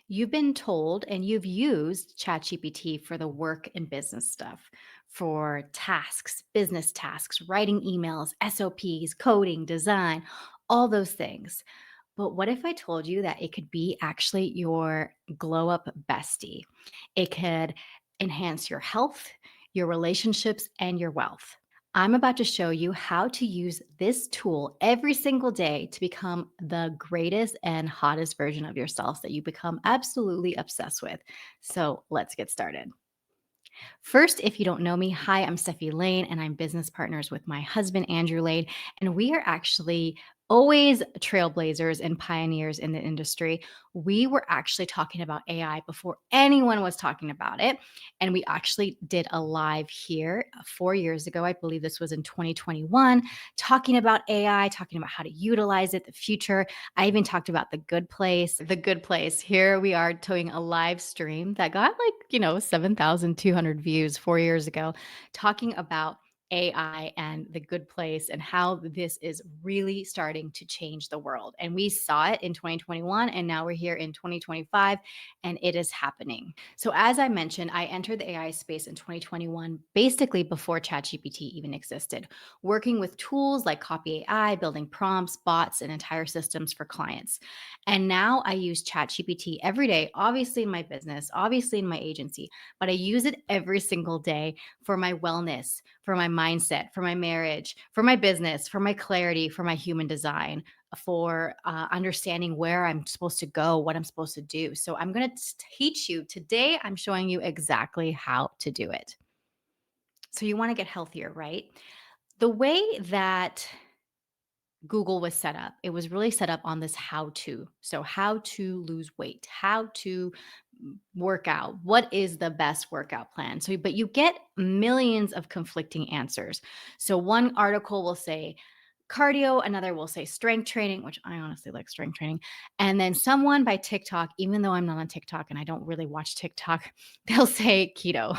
You've been told and you've used ChatGPT for the work and business stuff, for tasks, business tasks, writing emails, SOPs, coding, design, all those things. But what if I told you that it could be actually your glow up bestie? It could enhance your health, your relationships, and your wealth. I'm about to show you how to use this tool every single day to become the greatest and hottest version of yourself that you become absolutely obsessed with. So let's get started. First, if you don't know me, hi, I'm Stefi Lane, and I'm business partners with my husband, Andrew Lane. And we are actually always trailblazers and pioneers in the industry. We were actually talking about AI before anyone was talking about it. And we actually did a live here 4 years ago. I believe this was in 2021, talking about AI, talking about how to utilize it, the future. I even talked about the good place. The good place. Here we are doing a live stream that got 7,200 views 4 years ago, talking about AI and the good place and how this is really starting to change the world. And we saw it in 2021, and now we're here in 2025, and it is happening. So, as I mentioned, I entered the AI space in 2021, basically before ChatGPT even existed, working with tools like Copy AI, building prompts, bots, and entire systems for clients. And now I use ChatGPT every day, obviously in my business, obviously in my agency, but I use it every single day for my wellness, for my mindset, for my marriage, for my business, for my clarity, for my human design, for understanding where I'm supposed to go, what I'm supposed to do. So I'm going to teach you today. I'm showing you exactly how to do it. So you want to get healthier, right? The way that Google was set up. It was really set up on this how to. So, how to lose weight, how to work out, what is the best workout plan. So, but you get millions of conflicting answers. So, one article will say cardio, another will say strength training, which I honestly like strength training. And then someone by TikTok, even though I'm not on TikTok and I don't really watch TikTok, they'll say keto.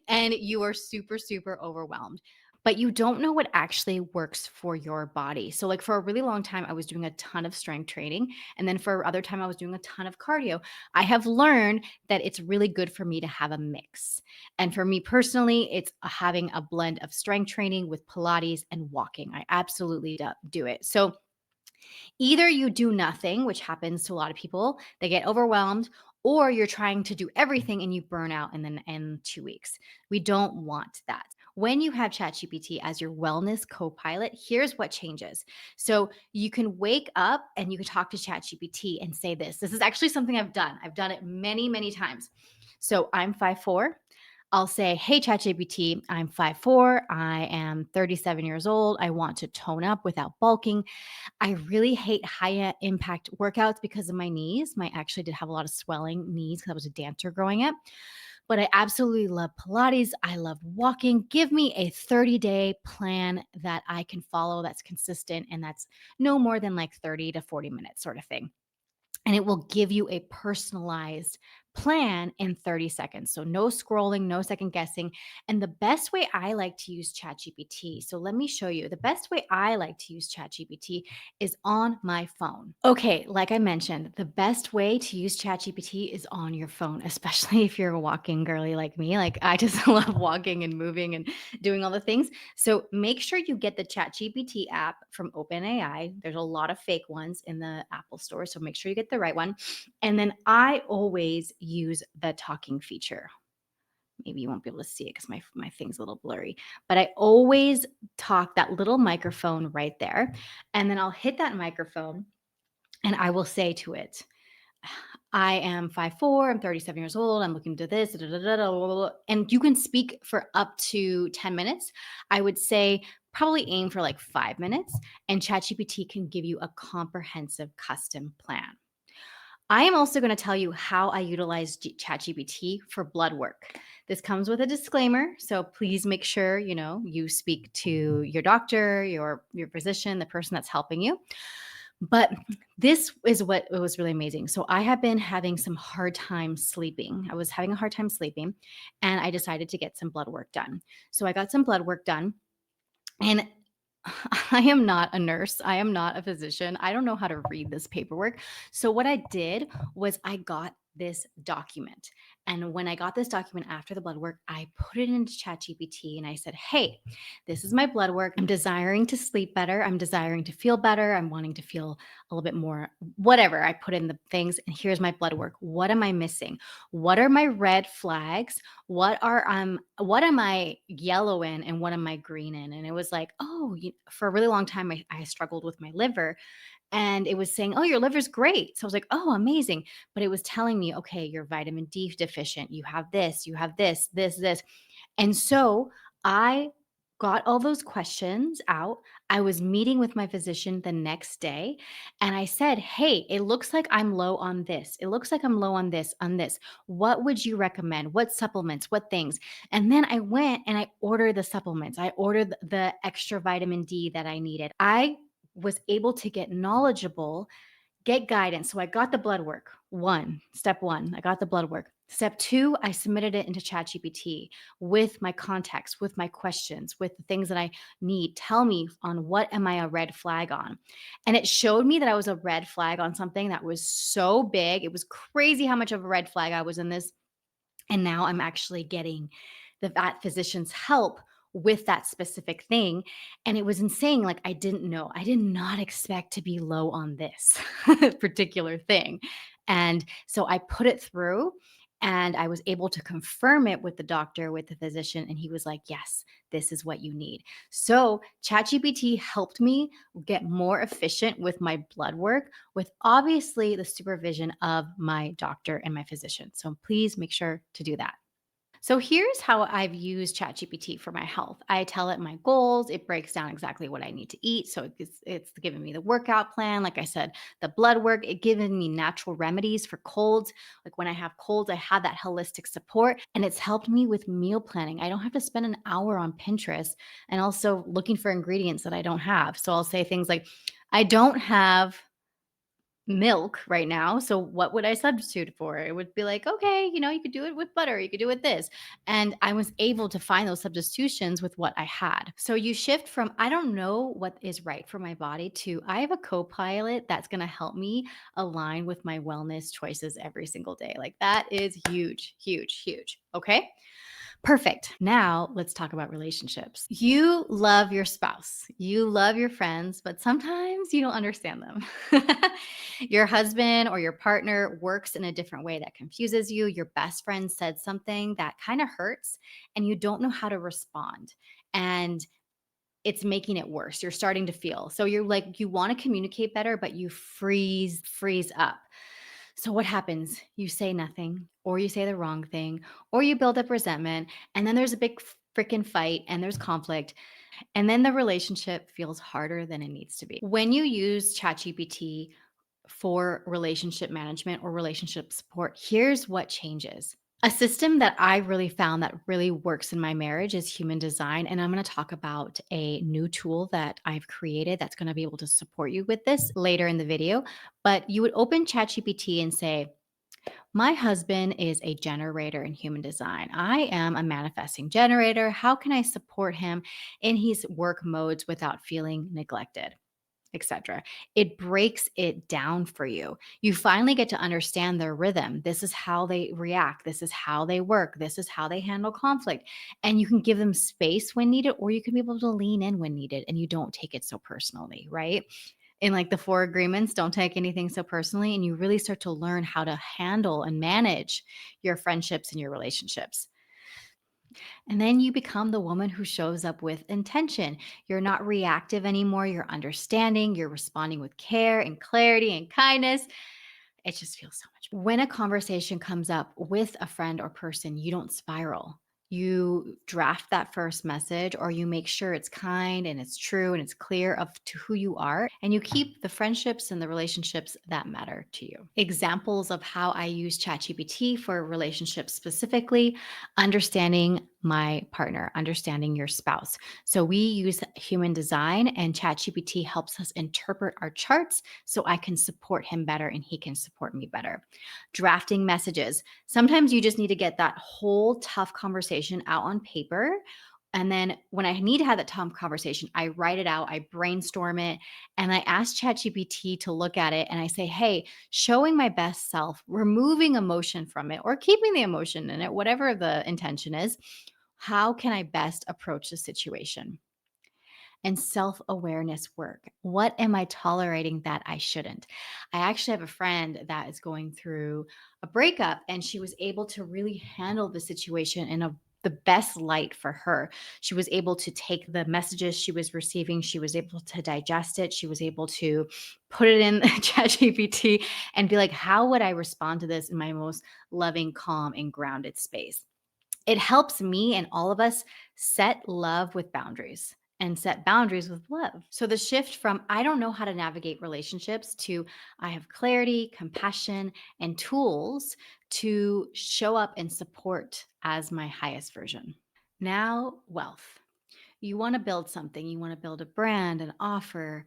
And you are super, super overwhelmed, but you don't know what actually works for your body. So, like for a really long time, I was doing a ton of strength training. And then for other time, I was doing a ton of cardio. I have learned that it's really good for me to have a mix. And for me personally, it's having a blend of strength training with Pilates and walking. I absolutely do it. So, either you do nothing, which happens to a lot of people, they get overwhelmed, or you're trying to do everything and you burn out in 2 weeks. We don't want that. When you have ChatGPT as your wellness co-pilot, here's what changes. So you can wake up and you can talk to ChatGPT and say this. This is actually something I've done. I've done it many, many times. So I'm 5'4". I'll say, hey, ChatGPT, I'm 5'4". I am 37 years old. I want to tone up without bulking. I really hate high impact workouts because of my knees. I actually did have a lot of swelling knees because I was a dancer growing up. But I absolutely love Pilates. I love walking. Give me a 30-day plan that I can follow that's consistent and that's no more than like 30 to 40 minutes sort of thing. And it will give you a personalized plan in 30 seconds. So no scrolling, no second guessing. And the best way I like to use ChatGPT, so let me show you. The best way I like to use ChatGPT is on my phone. Okay, like I mentioned, the best way to use ChatGPT is on your phone, especially if you're a walking girly like me. Like I just love walking and moving and doing all the things. So make sure you get the ChatGPT app from OpenAI. There's a lot of fake ones in the Apple store, so make sure you get the right one. And then I always use the talking feature. Maybe you won't be able to see it because my thing's a little blurry, but I always talk that little microphone right there. And then I'll hit that microphone and I will say to it, I am 5'4", I'm 37 years old, I'm looking to this, da, da, da, da, blah, blah, blah. And you can speak for up to 10 minutes. I would say probably aim for like 5 minutes, and ChatGPT can give you a comprehensive custom plan. I am also going to tell you how I utilize ChatGPT for blood work. This comes with a disclaimer, so please make sure you speak to your doctor, your physician, the person that's helping you. But this is what it was really amazing. So I have been having some hard time sleeping. I was having a hard time sleeping, and I decided to get some blood work done. So I got some blood work done, and I am not a nurse. I am not a physician. I don't know how to read this paperwork. So, what I did was I got this document. And when I got this document after the blood work, I put it into ChatGPT and I said, "Hey, this is my blood work. I'm desiring to sleep better. I'm desiring to feel better. I'm wanting to feel a little bit more whatever." I put in the things, and here's my blood work. What am I missing? What are my red flags? What am I yellow in and what am I green in? And it was like, oh, for a really long time I struggled with my liver, and it was saying, oh, your liver's great. So I was like, oh, amazing. But it was telling me, okay, you're vitamin D deficient, you have this. And so I got all those questions out. I was meeting with my physician the next day and I said, "Hey, it looks like I'm low on this. It looks like I'm low on this, on this. What would you recommend? What supplements? What things?" And then I went and I ordered the supplements. I ordered the extra vitamin D that I needed. I was able to get knowledgeable, get guidance. So I got the blood work. Step one, I got the blood work. Step two, I submitted it into ChatGPT with my context, with my questions, with the things that I need. Tell me on what am I a red flag on? And it showed me that I was a red flag on something that was so big. It was crazy how much of a red flag I was in this. And now I'm actually getting that physician's help with that specific thing. And it was insane. Like, I didn't know. I did not expect to be low on this particular thing. And so I put it through and I was able to confirm it with the doctor, with the physician. And he was like, yes, this is what you need. So ChatGPT helped me get more efficient with my blood work, with obviously the supervision of my doctor and my physician. So please make sure to do that. So here's how I've used ChatGPT for my health. I tell it my goals. It breaks down exactly what I need to eat. So it's giving me the workout plan. Like I said, the blood work, it given me natural remedies for colds. Like when I have colds, I have that holistic support and it's helped me with meal planning. I don't have to spend an hour on Pinterest and also looking for ingredients that I don't have. So I'll say things like, I don't have milk right now. So what would I substitute for? It would be like, okay, you could do it with butter, you could do it with this. And I was able to find those substitutions with what I had. So you shift from I don't know what is right for my body to I have a co-pilot that's going to help me align with my wellness choices every single day. Like that is huge, huge, huge. Okay? Perfect. Now let's talk about relationships. You love your spouse, you love your friends, but sometimes you don't understand them. Your husband or your partner works in a different way that confuses you. Your best friend said something that kind of hurts, and you don't know how to respond. And it's making it worse. You're starting to feel. So you're like, you want to communicate better, but you freeze up. So what happens? You say nothing, or you say the wrong thing, or you build up resentment, and then there's a big freaking fight and there's conflict, and then the relationship feels harder than it needs to be. When you use ChatGPT for relationship management or relationship support, here's what changes. A system that I really found that really works in my marriage is human design. And I'm going to talk about a new tool that I've created that's going to be able to support you with this later in the video. But you would open ChatGPT and say, my husband is a generator in human design. I am a manifesting generator. How can I support him in his work modes without feeling neglected? Etc. It breaks it down for you. You finally get to understand their rhythm. This is how they react. This is how they work. This is how they handle conflict. And you can give them space when needed, or you can be able to lean in when needed and you don't take it so personally, right? In like the four agreements, don't take anything so personally. And you really start to learn how to handle and manage your friendships and your relationships. And then you become the woman who shows up with intention. You're not reactive anymore. You're understanding. You're responding with care and clarity and kindness. It just feels so much better. When a conversation comes up with a friend or person, you don't spiral. You draft that first message or you make sure it's kind and it's true and it's clear of to who you are and you keep the friendships and the relationships that matter to you. Examples of how I use ChatGPT for relationships specifically, understanding my partner, understanding your spouse. So we use human design and ChatGPT helps us interpret our charts so I can support him better and he can support me better. Drafting messages. Sometimes you just need to get that whole tough conversation out on paper And then when I need to have that Tom conversation, I write it out, I brainstorm it, and I ask ChatGPT to look at it and I say, hey, showing my best self, removing emotion from it or keeping the emotion in it, whatever the intention is, how can I best approach the situation? And self awareness work. What am I tolerating that I shouldn't? I actually have a friend that is going through a breakup and she was able to really handle the situation in the best light for her. She was able to take the messages she was receiving, she was able to digest it, she was able to put it in ChatGPT and be like, how would I respond to this in my most loving, calm, and grounded space? It helps me and all of us set love with boundaries and set boundaries with love. So the shift from I don't know how to navigate relationships to I have clarity, compassion, and tools to show up and support as my highest version. Now, wealth. You want to build something, you want to build a brand, an offer,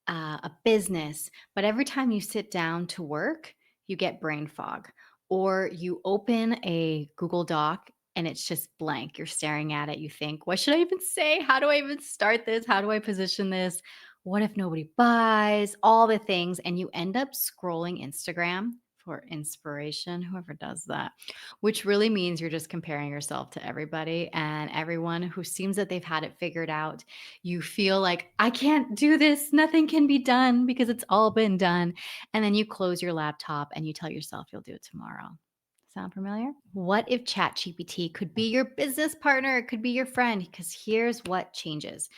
a business, but every time you sit down to work, you get brain fog, or you open a Google Doc and it's just blank. You're staring at it. You think, what should I even say? How do I even start this? How do I position this? What if nobody buys? All the things. And you end up scrolling Instagram for inspiration, whoever does that, which really means you're just comparing yourself to everybody and everyone who seems that they've had it figured out. You feel like, I can't do this. Nothing can be done because it's all been done. And then you close your laptop and you tell yourself you'll do it tomorrow. Sound familiar? What if ChatGPT could be your business partner? It could be your friend because here's what changes.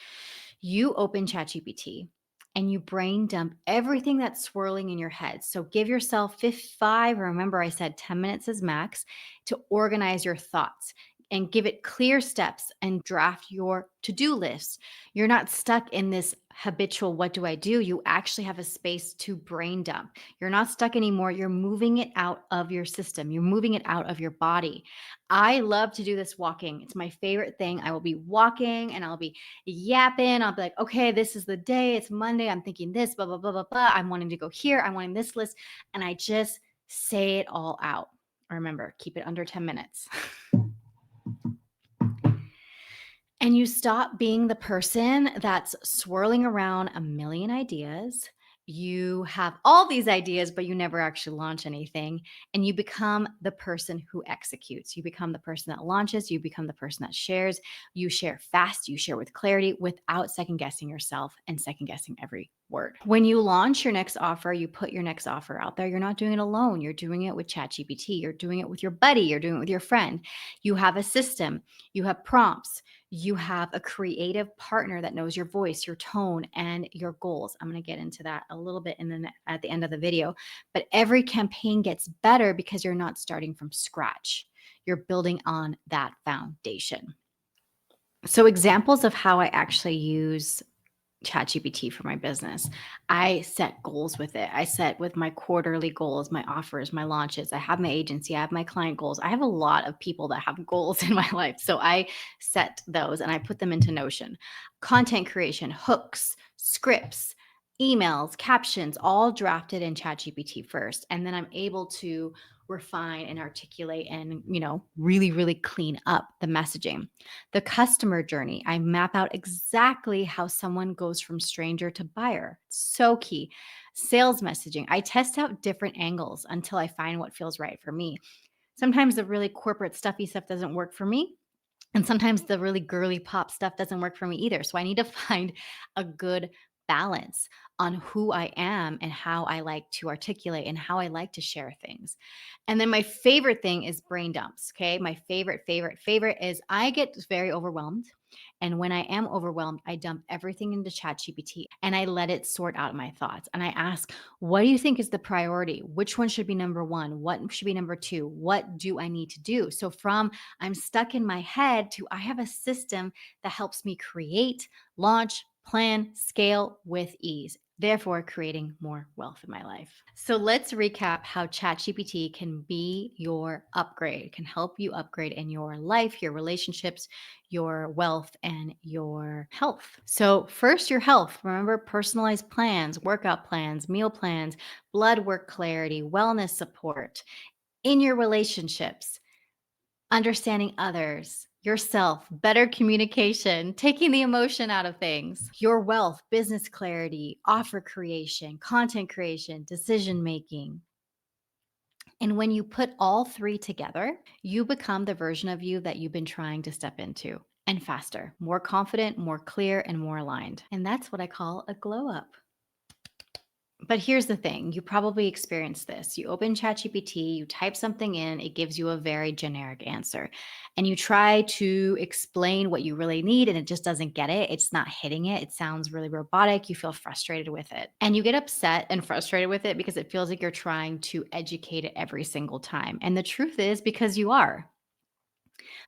You open ChatGPT and you brain dump everything that's swirling in your head. So give yourself remember I said 10 minutes is max to organize your thoughts and give it clear steps and draft your to-do list. You're not stuck in this habitual what do I do? You actually have a space to brain dump. You're not stuck anymore. You're moving it out of your system. You're moving it out of your body. I love to do this walking. It's my favorite thing. I will be walking and I'll be yapping. I'll be like, okay, this is the day. It's Monday. I'm thinking this, blah, blah, blah, blah, blah. I'm wanting to go here. I'm wanting this list. And I just say it all out. Remember, keep it under 10 minutes. And you stop being the person that's swirling around a million ideas. You have all these ideas, but you never actually launch anything. And you become the person who executes. You become the person that launches. You become the person that shares. You share fast. You share with clarity without second guessing yourself and second guessing every word. When you launch your next offer, you put your next offer out there. You're not doing it alone. You're doing it with ChatGPT. You're doing it with your buddy. You're doing it with your friend. You have a system. You have prompts. You have a creative partner that knows your voice, your tone, and your goals. I'm going to get into that a little bit at the end of the video. But every campaign gets better because you're not starting from scratch. You're building on that foundation. So examples of how I actually use ChatGPT for my business. I set goals with it. I set with my quarterly goals, my offers, my launches. I have my agency, I have my client goals. I have a lot of people that have goals in my life. So I set those and I put them into Notion. Content creation, hooks, scripts, emails, captions, all drafted in ChatGPT first. And then I'm able to refine and articulate and, really, really clean up the messaging. The customer journey, I map out exactly how someone goes from stranger to buyer. So key. Sales messaging, I test out different angles until I find what feels right for me. Sometimes the really corporate stuffy stuff doesn't work for me. And sometimes the really girly pop stuff doesn't work for me either. So I need to find a good balance on who I am and how I like to articulate and how I like to share things. And then my favorite thing is brain dumps. Okay. My favorite is I get very overwhelmed. And when I am overwhelmed, I dump everything into ChatGPT and I let it sort out my thoughts. And I ask, what do you think is the priority? Which one should be number one? What should be number two? What do I need to do? So from I'm stuck in my head to I have a system that helps me create, launch, plan, scale with ease, therefore creating more wealth in my life. So let's recap how ChatGPT can be your upgrade. It can help you upgrade in your life, your relationships, your wealth, and your health. So first, your health. Remember personalized plans, workout plans, meal plans, blood work clarity, wellness support. In your relationships, understanding others, yourself, better communication, taking the emotion out of things, your wealth, business clarity, offer creation, content creation, decision making. And when you put all three together, you become the version of you that you've been trying to step into, and faster, more confident, more clear, and more aligned. And that's what I call a glow up. But here's the thing, you probably experienced this. You open ChatGPT, you type something in, it gives you a very generic answer. And you try to explain what you really need and it just doesn't get it. It's not hitting it. It sounds really robotic. You feel frustrated with it. And you get upset and frustrated with it because it feels like you're trying to educate it every single time. And the truth is because you are.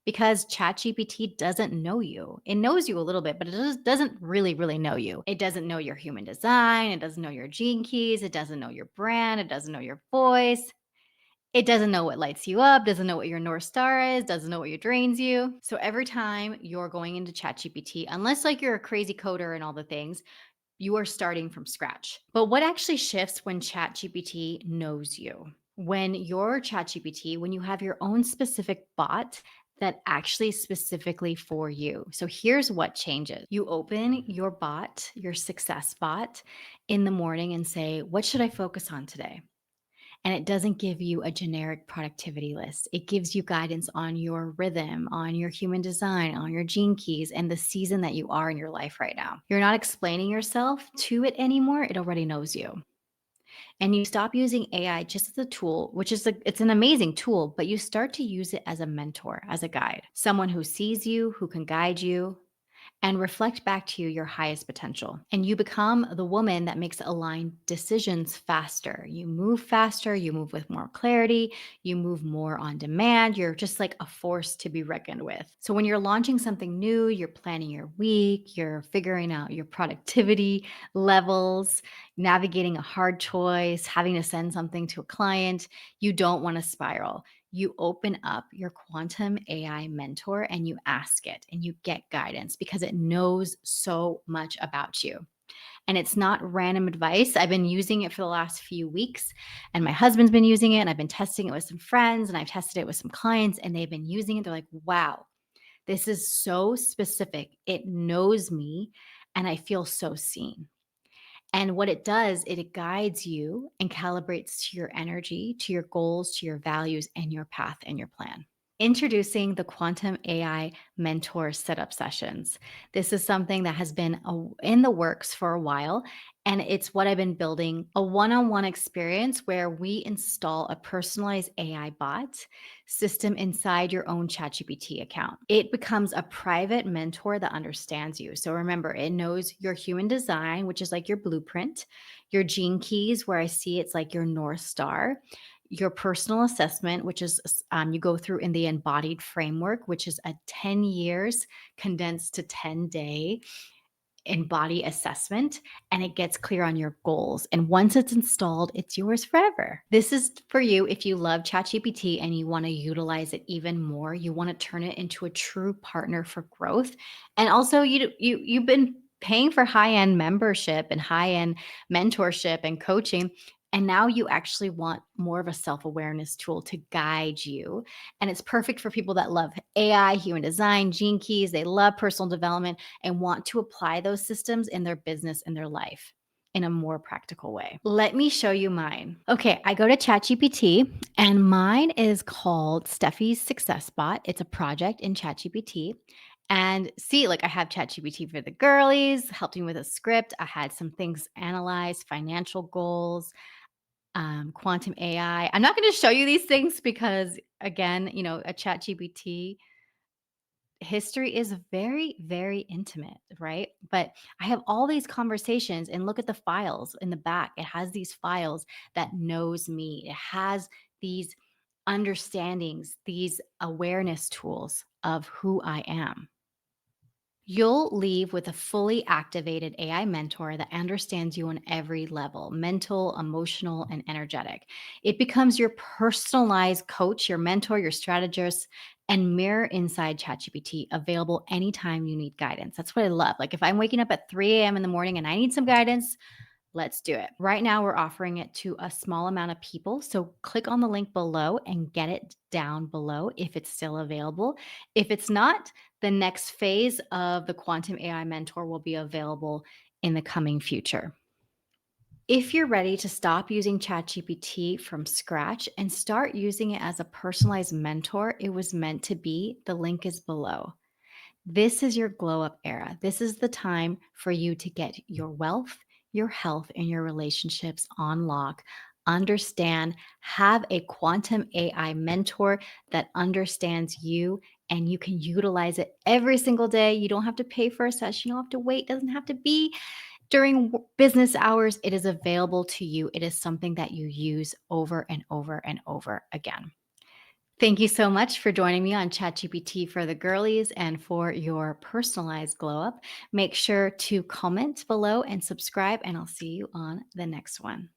Because ChatGPT doesn't know you. It knows you a little bit, but it doesn't really, really know you. It doesn't know your human design. It doesn't know your gene keys. It doesn't know your brand. It doesn't know your voice. It doesn't know what lights you up, doesn't know what your North Star is, doesn't know what drains you. So every time you're going into ChatGPT, unless like you're a crazy coder and all the things, you are starting from scratch. But what actually shifts when ChatGPT knows you? When your ChatGPT, when you have your own specific bot that actually is specifically for you. So here's what changes. You open your bot, your success bot in the morning and say, what should I focus on today? And it doesn't give you a generic productivity list. It gives you guidance on your rhythm, on your human design, on your gene keys, and the season that you are in your life right now. You're not explaining yourself to it anymore. It already knows you. And you stop using AI just as a tool, which is it's an amazing tool, but you start to use it as a mentor, as a guide, someone who sees you, who can guide you, and reflect back to you your highest potential. And you become the woman that makes aligned decisions faster. You move faster, you move with more clarity, you move more on demand. You're just like a force to be reckoned with. So when you're launching something new, you're planning your week, you're figuring out your productivity levels, navigating a hard choice, having to send something to a client, you don't want to spiral. You open up your quantum AI mentor and you ask it and you get guidance because it knows so much about you. And it's not random advice. I've been using it for the last few weeks, and my husband's been using it, and I've been testing it with some friends, and I've tested it with some clients, and they've been using it. They're like, wow, this is so specific. It knows me, and I feel so seen. And what it does, it guides you and calibrates to your energy, to your goals, to your values, and your path and your plan. Introducing the Quantum AI Mentor Setup Sessions. This is something that has been in the works for a while, and it's what I've been building, a one-on-one experience where we install a personalized AI bot system inside your own ChatGPT account. It becomes a private mentor that understands you. So remember, it knows your human design, which is like your blueprint, your gene keys, where I see it's like your North Star, your personal assessment, which is you go through in the embodied framework, which is a 10 years condensed to 10-day embody assessment, and it gets clear on your goals. And once it's installed, it's yours forever. This is for you if you love ChatGPT and you want to utilize it even more. You want to turn it into a true partner for growth. And also you've been paying for high-end membership and high-end mentorship and coaching. And now you actually want more of a self-awareness tool to guide you. And it's perfect for people that love AI, human design, gene keys. They love personal development and want to apply those systems in their business and their life in a more practical way. Let me show you mine. Okay, I go to ChatGPT and mine is called Stefi's Success Bot. It's a project in ChatGPT. And see, like I have ChatGPT for the girlies, helped me with a script. I had some things analyzed, financial goals, quantum AI. I'm not going to show you these things because, again, a ChatGPT history is very, very intimate, right? But I have all these conversations and look at the files in the back. It has these files that knows me. It has these understandings, these awareness tools of who I am. You'll leave with a fully activated AI mentor that understands you on every level, mental, emotional, and energetic. It becomes your personalized coach, your mentor, your strategist, and mirror inside ChatGPT, available anytime you need guidance. That's what I love. Like if I'm waking up at 3 a.m. in the morning and I need some guidance, Let's do it. Right now, we're offering it to a small amount of people. So click on the link below and get it down below if it's still available. If it's not, the next phase of the Quantum AI Mentor will be available in the coming future. If you're ready to stop using ChatGPT from scratch and start using it as a personalized mentor it was meant to be, the link is below. This is your glow up era. This is the time for you to get your wealth, your health, and your relationships on lock. Understand, have a quantum AI mentor that understands you and you can utilize it every single day. You don't have to pay for a session, you don't have to wait, it doesn't have to be during business hours. It is available to you. It is something that you use over and over and over again. Thank you so much for joining me on ChatGPT for the girlies and for your personalized glow up. Make sure to comment below and subscribe, and I'll see you on the next one.